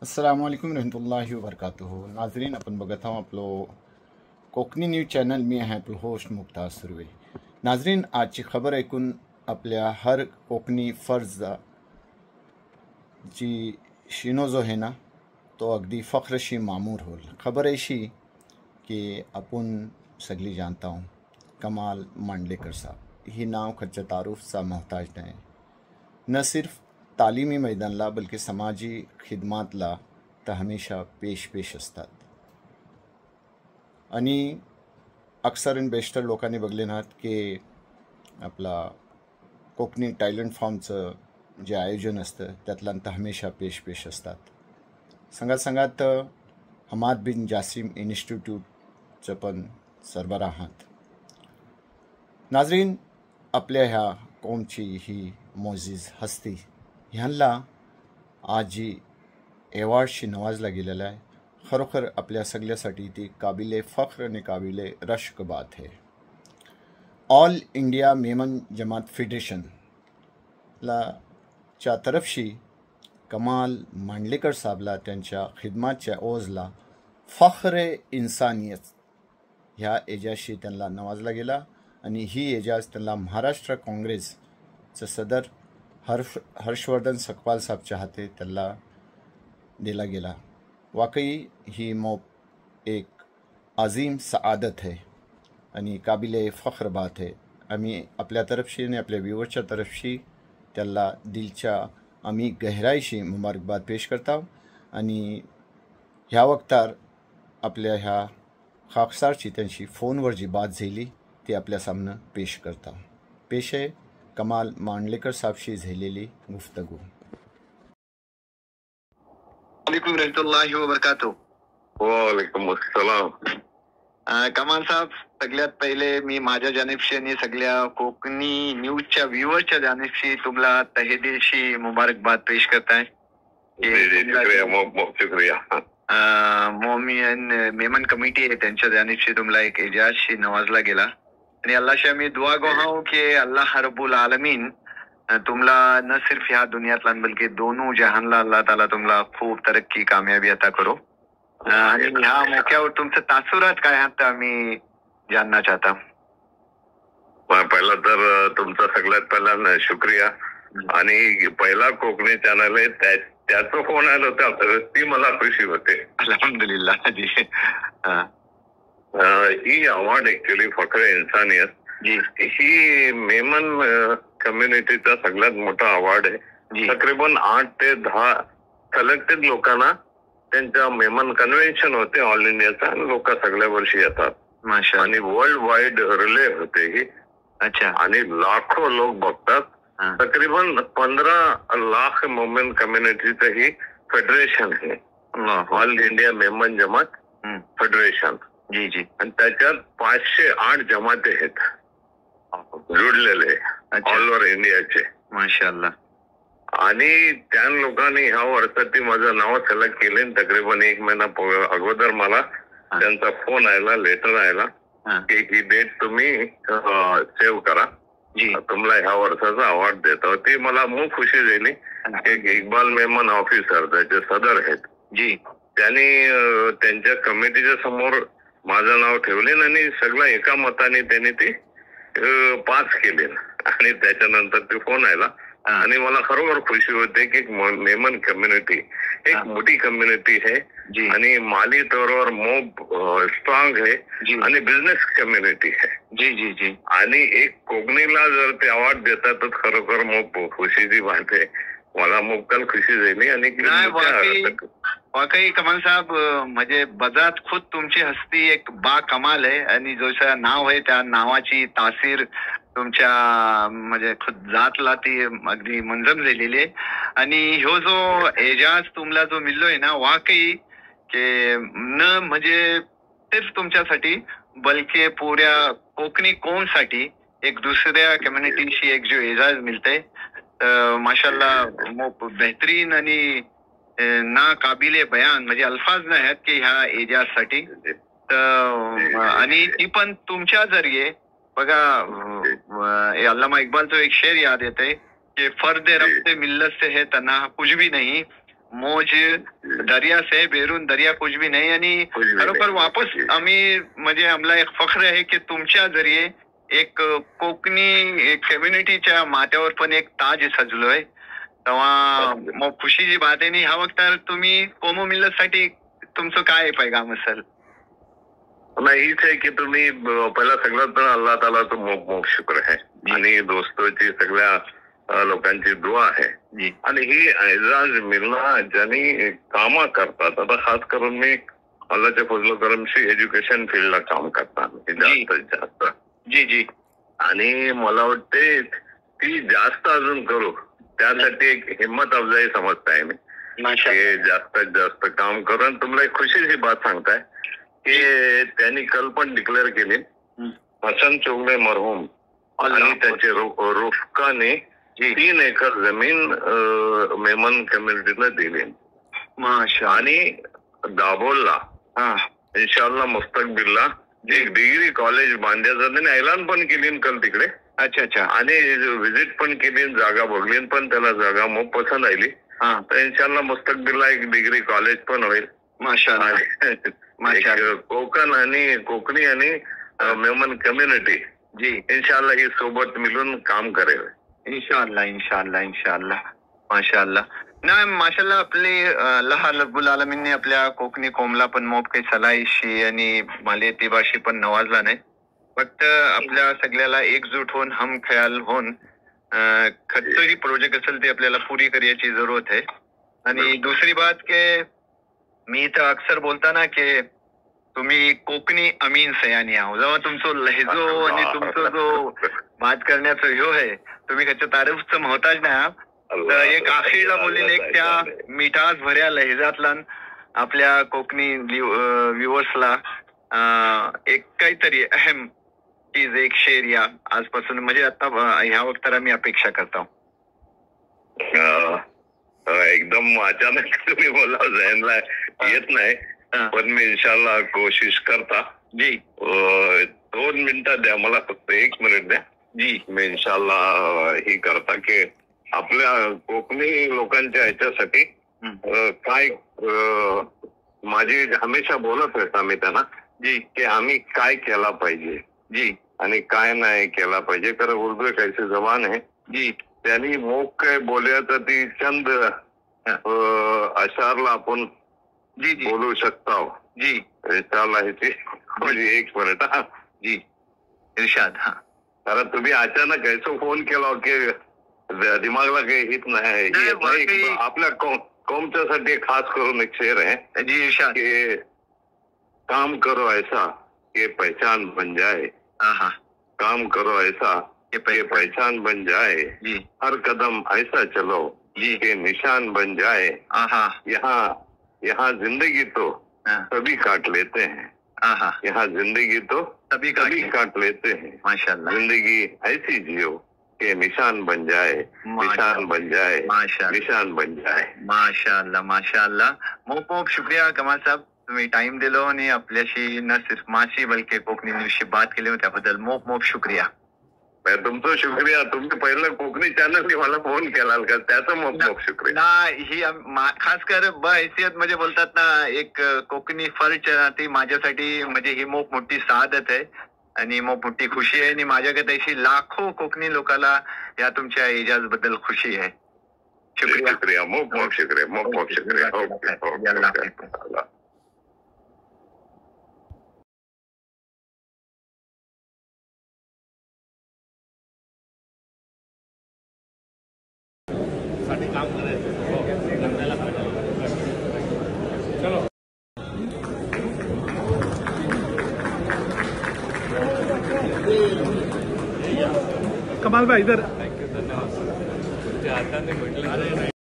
अस्सलाम वालेकुम रहमतुल्लाहि व बरकातुहू. नाजरीन, आपण बघत आहोत आपलं कोकणी न्यूज चॅनल. मी आहे आपलं होस्ट मुक्ताज सुर्वे. नाजरीन, आजची खबर ऐकून आपल्या हर कोकणी फर्ज जी शिनो जो आहे ना, तो अगदी फख्रशी मामूर होल. खबर ऐशी की आपण सगळी जानता हूँ कमाल मांडलेकर साहब ही नाव खच्च्या तारुफचा मोहताज नाही. न सिर्फ तालीमी मैदानला बल्कि समाजी खिदमातला तर हमेशा पेश असतात. आणि अक्सर बेस्टर लोकांनी बघले नात की आपला कोकणी टॅलेंट फॉर्मचं जे आयोजन असतं त्यातलं तर हमेशा पेश असतात. संगात हमाद बिन जासिम इन्स्टिट्यूटचं पण सरबराहात. नाजरीन, आपल्या ह्या कौमची ही मोजीज हस्ती ह्यांना आज जी अवॉर्डशी नवाजला गेलेला आहे, खरोखर आपल्या सगळ्यासाठी ती काबिले फख्र आणि काबिले रश्क बात आहे. ऑल इंडिया मेमन जमात फेडरेशनला च्या तरफशी कमाल मांडलेकर साहेबला त्यांच्या खिदमातच्या ओझला फख्र इंसानियत ह्या एजाजशी त्यांना नवाजला गेला. आणि ही एजाज त्यांना महाराष्ट्र काँग्रेसचं सदर हर्षवर्धन सकपाल साहेबच्या हाते त्यांना दिला गेला. वाकई ही एक अजीम सआदत है आणि काबिले फख्र बात है. आम्ही आपल्या तरफशी आणि आपल्या व्ह्यूअर्सच्या तरफशी त्याला दिलच्या आम्ही गहराईशी मुबारकबाद पेश करता. आणि ह्या वक्तार आपल्या ह्या खाकसारची त्यांची फोनवर जी बात झाली ती आपल्या सामने पेश करता. पेश आहे कमाल मांडलेकर साहेबशी झालेली गुफ्तगू. वालेकुम रहमतुल्लाहि व बरकातुहू. वालेकुम अस्सलाम. कमाल साहेब, सगळ्यात पहिले मी माझ्या जानिबशी आणि सगळ्या कोकणी न्यूजच्या व्ह्यूअरच्या जानिबशी तुम्हाला तहेदिलशी मुबारकबाद पेश करताय. शुक्रिया. मेमन कमिटी आहे त्यांच्या जानिबशी तुम्हाला एक एजाजशी नवाजला गेला. आणि अल्लाहशी आम्ही दुआ गो की अल्लाह रब्बुल आलमीन तुम्हाला न सिर्फ ह्या दुनियातला बल्कि दोनों जहानला अल्लाह ताला तुम्हाला खूप तरक्की कामयाबी अता करो. आणि ह्या मौक्यावर तुमचं तासुरात काय आहेत आम्ही जानना चाहता. पहिला तर तुमचा सगळ्यात पहिला शुक्रिया. आणि पहिला कोकणी चॅनल आहे त्याचं फोन आलं होतं ती मला खुशी होते. अल्हम्दुलिल्लाह जी. ही अवॉर्ड ऍक्च्युली फख्र इंसानियत ही मेमन कम्युनिटीचा सगळ्यात मोठा अवॉर्ड आहे. तकरीबन 8 ते 10 सिलेक्टेड लोकांना त्यांच्या मेमन कन्व्हेन्शन होते ऑल इंडियाचा. लोक सगळ्या वर्षी येतात आणि वर्ल्ड वाईड रिले होते ही. अच्छा. आणि लाखो लोक बघतात. तकरीबन 15 लाख मोमेन कम्युनिटीचं ही फेडरेशन आहे, ऑल इंडिया मेमन जमात फेडरेशन. जी जी. आणि त्याच्यात 508 जमाते आहेत जुडलेले ऑल ओव्हर इंडियाचे. माशाअल्लाह. आणि त्या लोकांनी ह्या वर्षात माझं नाव सिलेक्ट केले. तकरीबन 1 महिना अगोदर मला त्यांचा फोन आला, लेटर आला की ही डेट तुम्ही सेव्ह करा, तुम्हाला ह्या वर्षाचा अवॉर्ड देतो. ती मला खूप खुशी झाली. एक इक्बाल मेमन ऑफिसर त्याचे सदर आहेत जी, त्यांनी त्यांच्या कमिटीच्या समोर माझं नाव ठेवले आणि सगळं एका मताने त्यांनी ती पास केले. आणि त्याच्यानंतर ते फोन आला आणि मला खरोखर खुशी होते की मेमन कम्युनिटी एक मोठी कम्युनिटी आहे आणि माली तौरवर मोब स्ट्रॉंग आहे आणि बिझनेस कम्युनिटी आहे. जी जी जी. आणि एक कोकणीला जर ते अवॉर्ड देतात तर खरोखर मोब खुशीची बात आहे. मला मोबकल खुशी झाली. आणि वाकई कमाल साहेब, म्हणजे बजात खुद तुमची हस्ती एक बा कमाल आहे आणि जसं नाव आहे त्या नावाची तासीर तुमच्या म्हणजे खुद जातला ती अगदी मंजम झालेली आहे. आणि ह्यो जो एजाज तुम्हाला जो मिळलोय ना, वाकई की न म्हणजे सिर्फ तुमच्यासाठी बल्कि पुऱ्या कोकणी कौमसाठी एक दुसऱ्या कम्युनिटीशी एक जो एजाज मिळतंय, माशाल्लाह बेहतरीन आणि ना काबिले बयान म्हणजे अल्फाज नाही आहेत की ह्या एजाजसाठी. आणि ती पण तुमच्या जरिये बघा, अल्लामा इक्बालचं एक शेर याद येते की फर्द रब से मिल्लत से है तना कुछ भी नहीं, मौज दरिया से बेरून दरिया कुछ भी नाही. आणि खरोखर वापस आम्ही म्हणजे आम्हाला एक फख्र आहे की तुमच्या जरिये एक कोकणी कम्युनिटीच्या माथ्यावर पण एक ताज सजलोय. तेव्हा मग खुशीची बात आहे. आणि ह्या वक्तार तुम्ही कोमो मिल्लतसाठी तुमचं काय पैगाम असेल? नाही, हीच आहे की तुम्ही पहिला सगळ्यात तर अल्लाह तालाचं मोप मोप शुक्र आहे आणि दोस्तोची सगळ्या लोकांची दुआ आहे. आणि ही एजाज मिलना ज्यांनी कामं करतात, आता खास करून मी अल्लाच्या फजल करमशी एज्युकेशन फील्डला काम करतात जास्तीत जास्त. जी जी. आणि मला वाटते ती जास्त अजून करू त्यासाठी एक हिंमत अफजाई समजताय मी की जास्तीत जास्त काम करून. तुम्हाला एक खुशीची बात सांगताय की त्यांनी कल पण डिक्लेअर केली हसन चौगले मरहूम आणि त्यांचे रुफकाने 3 एकर जमीन मेमन कम्युनिटीला दिली. आणि दाभोलला इन्शाअल्लाह मुस्तकबिलला एक डिग्री कॉलेज बांधायचं त्यांनी ऐलान पण केली कल तिकडे. अच्छा अच्छा. आणि व्हिजिट पण केली, जागा बघली, पण त्याला जागा मग पसंत आली. तर इन्शाअल्लाह मुस्तकबिलला एक डिग्री कॉलेज पण होईल. कोकण आणि कोकणी आणि मेमन कम्युनिटी जी इन्शाअल्लाह ही सोबत मिळून काम करेल. इन्शाअल्लाह इन्शाअल्लाह इन्शाअल्लाह. माशाअल्लाह. नाही माशाअल्लाह. आपले अल्लाह रब्बुल आलमीनने आपल्या कोकणी कोमला पण मोप काही सलाईशी आणि मालेती भाषी पण नवाजला नाही. फक्त आपल्या सगळ्याला एकजूट होऊन हम ख्याल होऊन खतही प्रोजेक्ट असेल ते आपल्याला पुरी करायची जरूरत आहे. आणि दुसरी बात के मी तर अक्सर बोलताना की तुम्ही कोकणी अमीन सयानी आहो. जेव्हा तुमचं लहजो आणि तुमचं जो बात करण्याचं ह्यो आहे तुम्ही त्याच्या तारीफचं मोहताज नाही आहात. तर एक अखेरला बोलेल एक त्या मिठास भऱ्या लहजातला आपल्या कोकणी व्ह्युअर्सला एक काहीतरी अहम चीज एक शेर या आजपासून म्हणजे आता ह्या वक्ताला मी अपेक्षा करतो. एकदम अचानक तुम्ही बोला जहनला येत नाही, पण मी इन्शाअल्लाह कोशिश करता. जी 2 मिनिटं द्या मला, फक्त 1 मिनिट द्या. जी मी इन्शाअल्लाह ही करता की आपल्या कोकणी लोकांच्या ह्याच्यासाठी काय माझी हमेशा बोलत होता मी त्यांना जी की आम्ही काय केला पाहिजे जी आणि काय नाही केला पाहिजे. कारण उर्दू एक ऐसी जबान आहे जी त्यांनी मोक काय बोलल्या तर ती चंद अशारला आपण जी जी बोलू शकता जी इन्शाअल्लाह ह्याची. म्हणजे 1 मिनिट जी इरशाद. हा कारण तुम्ही अचानक ऐसो फोन केला की दिमागला काही हित नाही. आपल्या कौमच्यासाठी खास करून एक शेर आहे जी इरशाद की काम करो ऐसा कि पहचान बन जाए. काम करो ऐसा कि पहचान बन जाए. हर कदम ऐसा चलो कि निशान बन जाए. यहाँ जिंदगी तो सभी काट लेते हैं. यहाँ जिंदगी तो सभी काट लेते हैं. माशाअल्लाह. जिंदगी ऐसी जियो कि निशान बन जाए, निशान बन जाए, निशान बन जाए. माशाअल्लाह माशाअल्लाह. खूप खूप शुक्रिया कमाल साहेब, तुम्ही टाइम दिलो आणि आपल्याशी न सिर्फ माशी बल्कि कोकणी न्यूजशी बात केली त्याबद्दल मोप मोप शुक्रिया. तुमचं शुक्रिया. तुम्ही पहिलं कोकणी चॅनलने मला फोन केला का त्याचं मोप मोप शुक्रिया. ना ही खास कर हैसियत म्हणजे बोलतात ना एक कोकणी फर्ज ती माझ्यासाठी म्हणजे ही मोप मोठी साधत आहे आणि मोप मोठी खुशी आहे. आणि माझ्याकडे अशी लाखो कोकणी लोकांना या तुमच्या एजाज बद्दल खुशी आहे. शुक्रिया शुक्रिया. मोप मोप शुक्रिया. मोप मोप शुक्रिया. ओके. काम करायचं चलो. कमाल भाई इधर. थँक्यू धन्यवाद. तुमच्या हाताने म्हटलं